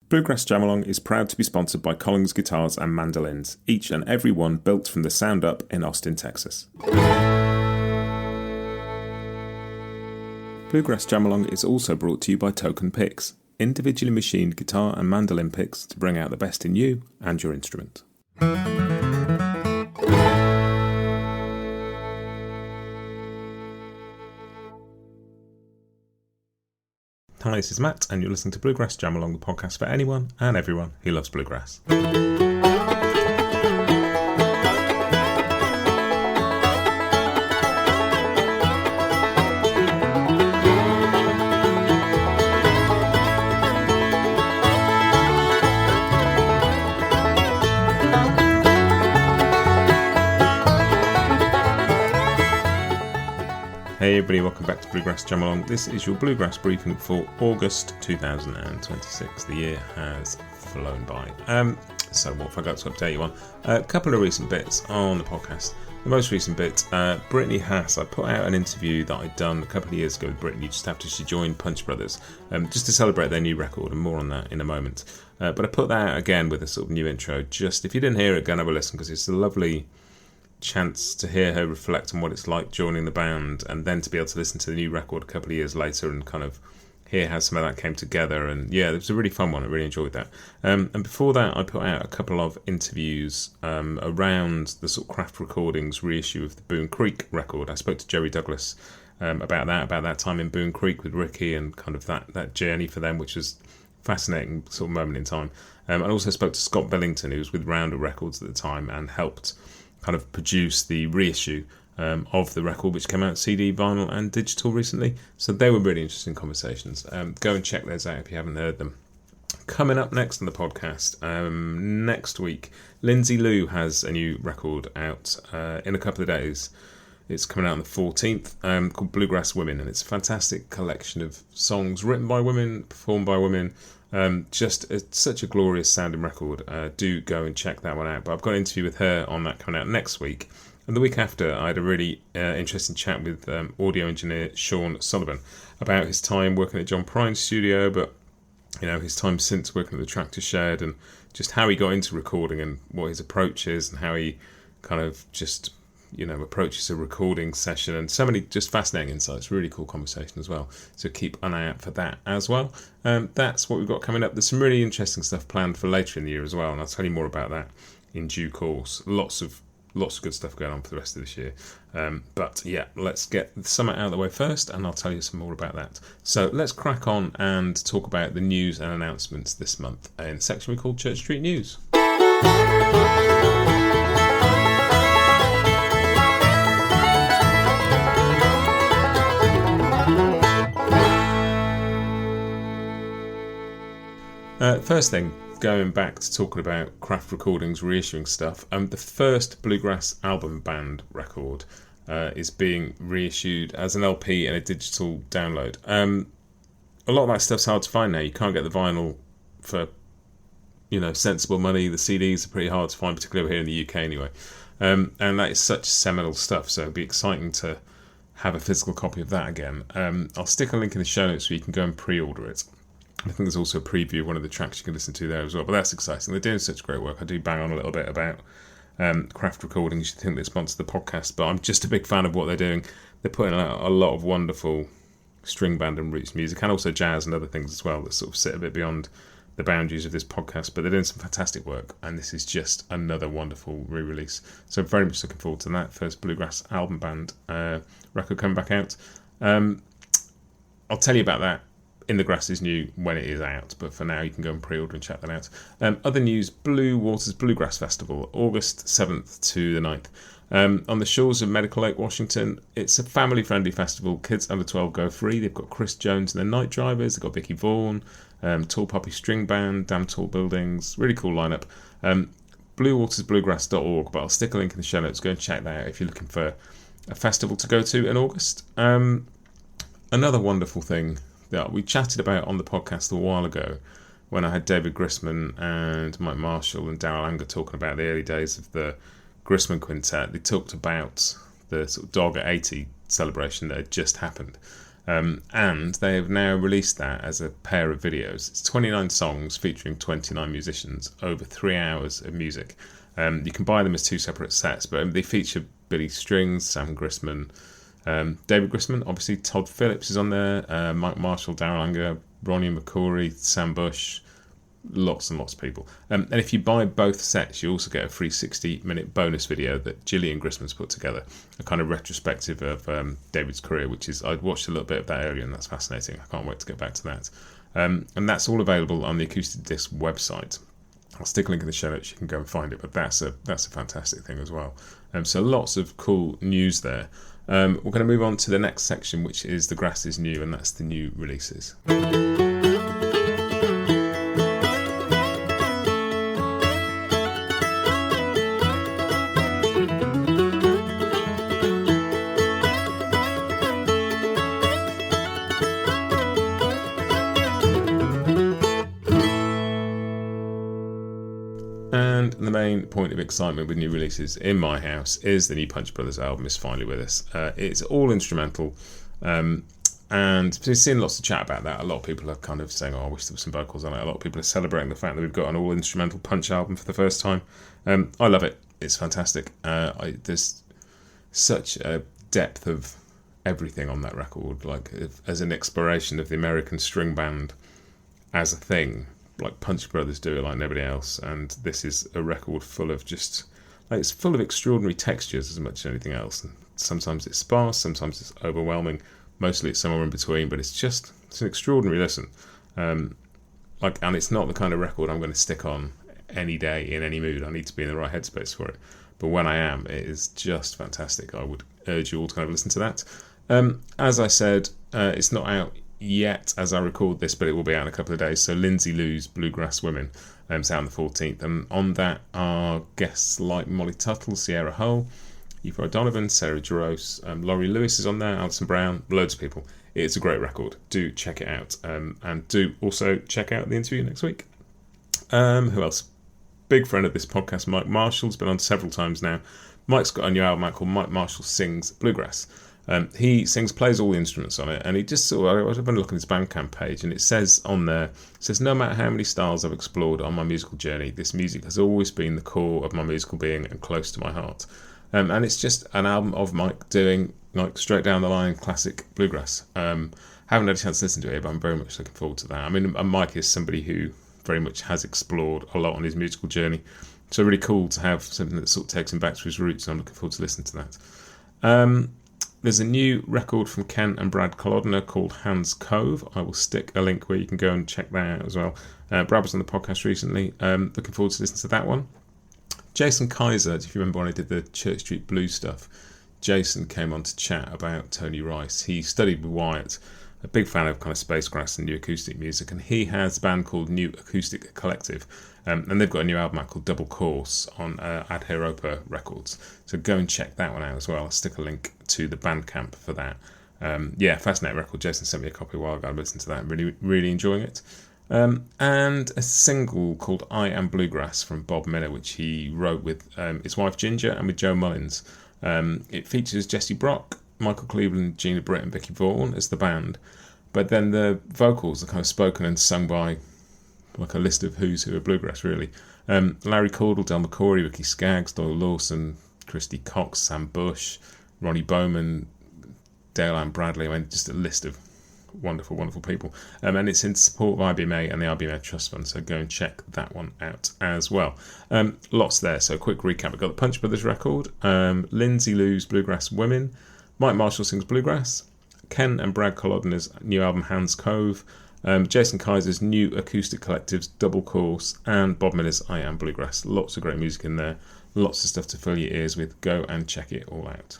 Bluegrass Jam Along is proud to be sponsored by Collins Guitars and Mandolins, each and every one built from the sound up in Austin, Texas. Bluegrass Jam Along is also brought to you by Token Picks, individually machined guitar and mandolin picks to bring out the best in you and your instrument. Hi, this is Matt, and you're listening to Bluegrass Jam Along, the podcast for anyone and everyone who loves bluegrass. Hey everybody, welcome back to Bluegrass Jam Along. This is your Bluegrass Briefing for August 2026. The year has flown by. So what have I got to update you on? A couple of recent bits on the podcast. The most recent bit, Brittany Haas. I put out an interview that I'd done a couple of years ago with Brittany just after she joined Punch Brothers, just to celebrate their new record, and more on that in a moment. But I put that out again with a sort of new intro. Just if you didn't hear it, go and have a listen, because it's a lovely chance to hear her reflect on what it's like joining the band, and then to be able to listen to the new record a couple of years later and kind of hear how some of that came together. And yeah, it was a really fun one. I really enjoyed that. And before that, I put out a couple of interviews around the sort of craft recordings reissue of the Boone Creek record. I spoke to Jerry Douglas about that time in Boone Creek with Ricky, and kind of that journey for them, which was fascinating sort of moment in time. I also spoke to Scott Billington, who was with Rounder Records at the time and helped kind of produce the reissue of the record, which came out CD, vinyl and digital recently. So they were really interesting conversations. Go and check those out if you haven't heard them. Coming up next on the podcast, next week, Lindsay Lou has a new record out in a couple of days. It's coming out on the 14th, called Bluegrass Women, and it's a fantastic collection of songs written by women, performed by women. Such a glorious sounding record. Do go and check that one out. But I've got an interview with her on that coming out next week. And the week after, I had a really interesting chat with audio engineer Sean Sullivan about his time working at John Prine's studio, but his time since working at the Tractor Shed, and just how he got into recording and what his approach is, and how he kind of just approaches a recording session, and so many just fascinating insights. Really cool conversation as well, so keep an eye out for that as well. That's what we've got coming up. There's some really interesting stuff planned for later in the year as well, and I'll tell you more about that in due course. Lots of good stuff going on for the rest of this year, but yeah, let's get the summer out of the way first, and I'll tell you some more about that. So let's crack on and talk about the news and announcements this month in a section we call Church Street News. First thing, going back to talking about craft recordings reissuing stuff, the first Bluegrass album band record is being reissued as an LP and a digital download. A lot of that stuff's hard to find now. You can't get the vinyl for sensible money. The CDs are pretty hard to find, particularly over here in the UK anyway. And that is such seminal stuff, so it'd be exciting to have a physical copy of that again. I'll stick a link in the show notes so you can go and pre-order it. I think there's also a preview of one of the tracks you can listen to there as well, but that's exciting. They're doing such great work. I do bang on a little bit about craft recordings. You think they sponsor the podcast, but I'm just a big fan of what they're doing. They're putting out a lot of wonderful string band and roots music, and also jazz and other things as well that sort of sit a bit beyond the boundaries of this podcast, but they're doing some fantastic work, and this is just another wonderful re-release. So very much looking forward to that first Bluegrass album band record coming back out. I'll tell you about that in the Grass is New when it is out, but for now you can go and pre-order and check that out. Other news, Blue Waters Bluegrass Festival, August 7th to the 9th. On the shores of Medical Lake, Washington. It's a family-friendly festival. Kids under 12 go free. They've got Chris Jones and the Night Drivers. They've got Vicky Vaughan, Tall Poppy String Band, Damn Tall Buildings. Really cool lineup. BlueWatersBluegrass.org, but I'll stick a link in the show notes. Go and check that out if you're looking for a festival to go to in August. Another wonderful thing that we chatted about on the podcast a while ago, when I had David Grissman and Mike Marshall and Darryl Anger talking about the early days of the Grissman Quintet. They talked about the sort of Dog at 80 celebration that had just happened. and they have now released that as a pair of videos. It's 29 songs featuring 29 musicians over 3 hours of music. You can buy them as 2 separate sets, but they feature Billy Strings, Sam Grissman, David Grissman, obviously Todd Phillips is on there, Mike Marshall, Darryl Anger, Ronnie McCory, Sam Bush, lots and lots of people. And if you buy both sets, you also get a free 60-minute bonus video that Gillian Grissman's put together, a kind of retrospective of David's career, which is, I'd watched a little bit of that earlier, and that's fascinating. I can't wait to get back to that. And that's all available on the Acoustic Disc website. I'll stick a link in the show notes, you can go and find it, but that's a fantastic thing as well. So lots of cool news there. We're going to move on to the next section, which is The Grass is New, and that's the new releases. And the main point of excitement with new releases in my house is the new Punch Brothers album is finally with us. It's all instrumental, and we've seen lots of chat about that. A lot of people are kind of saying, oh, I wish there were some vocals on it. A lot of people are celebrating the fact that we've got an all-instrumental Punch album for the first time. I love it. It's fantastic. There's such a depth of everything on that record, like as an exploration of the American string band as a thing. Like Punch Brothers do it like nobody else, and this is a record full of just, like, it's full of extraordinary textures as much as anything else. And sometimes it's sparse, sometimes it's overwhelming, mostly it's somewhere in between, but it's an extraordinary listen. And it's not the kind of record I'm going to stick on any day in any mood. I need to be in the right headspace for it, but when I am, it is just fantastic. I would urge you all to kind of listen to that. As I said, it's not out yet as I record this, but it will be out in a couple of days. So Lindsay Lou's Bluegrass Women is out on the 14th, and on that are guests like Molly Tuttle, Sierra Hull, Eva O'Donovan, Sarah Jarosz, Laurie Lewis is on there, Alison Brown, loads of people. It's a great record. Do check it out, and do also check out the interview next week. Who else? Big friend of this podcast, Mike Marshall's been on several times now. Mike's got a new album out called Mike Marshall Sings Bluegrass. He plays all the instruments on it, and he just I was having a look at his Bandcamp page, and it says on there, no matter how many styles I've explored on my musical journey, this music has always been the core of my musical being and close to my heart. And it's just an album of Mike doing like straight down the line classic bluegrass. Haven't had a chance to listen to it, but I'm very much looking forward to that. I mean, Mike is somebody who very much has explored a lot on his musical journey, so really cool to have something that sort of takes him back to his roots, and I'm looking forward to listening to that. There's a new record from Ken and Brad Kolodner called Hans Cove. I will stick a link where you can go and check that out as well. Brad was on the podcast recently. Looking forward to listening to that one. Jason Kaiser, if you remember when I did the Church Street Blues stuff, Jason came on to chat about Tony Rice. He studied with Wyatt, a big fan of kind of Spacegrass and new acoustic music, and he has a band called New Acoustic Collective, and they've got a new album out called Double Course on Ad Heropa Records, so go and check that one out as well. I'll stick a link to the Bandcamp for that. Fascinating record. Jason sent me a copy a while ago. I listened to that and really enjoying it. And a single called I Am Bluegrass from Bob Miller, which he wrote with his wife Ginger and with Joe Mullins. It features Jesse Brock, Michael Cleveland, Gina Britt and Vicky Vaughan as the band, but then the vocals are kind of spoken and sung by like a list of who's who of bluegrass, really. Larry Cordell, Del McCory, Ricky Skaggs, Doyle Lawson, Christy Cox, Sam Bush, Ronnie Bowman, Dale Ann Bradley. I mean, just a list of wonderful people. And it's in support of IBMA and the IBMA Trust Fund, so go and check that one out as well. Lots there, so quick recap. We've got the Punch Brothers record, Lindsay Lou's Bluegrass Women, Mike Marshall Sings Bluegrass, Ken and Brad Kolodner's new album Hans Cove, Jason Kaiser's new acoustic collectives Double Course, and Bob Miller's I Am Bluegrass. Lots of great music in there, lots of stuff to fill your ears with. Go and check it all out.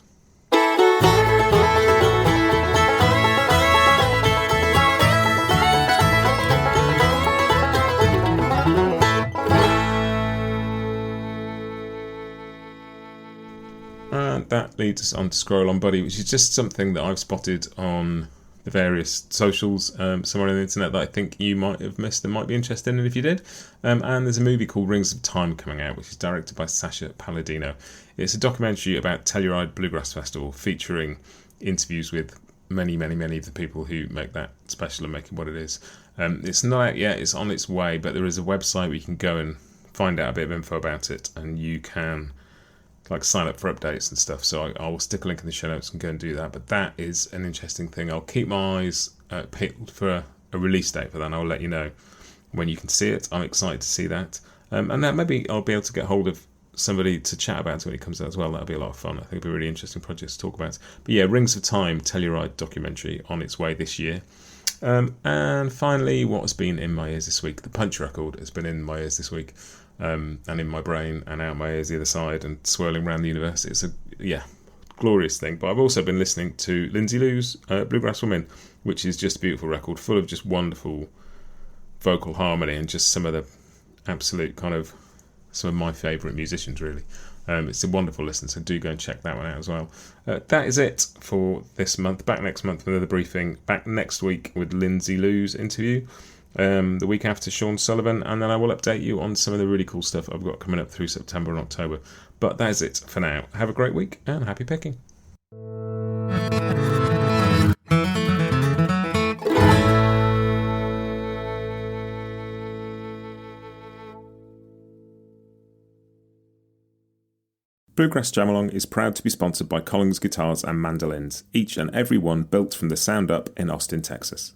And that leads us on to Scroll On Buddy, which is just something that I've spotted on the various socials somewhere on the internet that I think you might have missed and might be interested in if you did. And there's a movie called Rings of Time coming out, which is directed by Sasha Palladino. It's a documentary about Telluride Bluegrass Festival featuring interviews with many of the people who make that special and make it what it is. It's not out yet, it's on its way, but there is a website where you can go and find out a bit of info about it, and you can sign up for updates and stuff. So I will stick a link in the show notes and go and do that. But that is an interesting thing. I'll keep my eyes peeled for a release date for that, and I'll let you know when you can see it. I'm excited to see that. And that maybe I'll be able to get hold of somebody to chat about it when it comes out as well. That'll be a lot of fun. I think it'll be a really interesting project to talk about. But yeah, Rings of Time Telluride documentary on its way this year. And finally, what has been in my ears this week? The Punch record has been in my ears this week, and in my brain and out my ears the other side and swirling around the universe. It's a glorious thing. But I've also been listening to Lindsay Lou's Bluegrass Woman, which is just a beautiful record, full of just wonderful vocal harmony and just some of the absolute some of my favourite musicians, really. It's a wonderful listen, so do go and check that one out as well. That is it for this month. Back next month with another briefing. Back next week with Lindsay Lou's interview. The week after, Sean Sullivan, and then I will update you on some of the really cool stuff I've got coming up through September and October. But that is it for now. Have a great week and happy picking. Bluegrass Jam Along is proud to be sponsored by Collins Guitars and Mandolins, each and every one built from the sound up in Austin, Texas.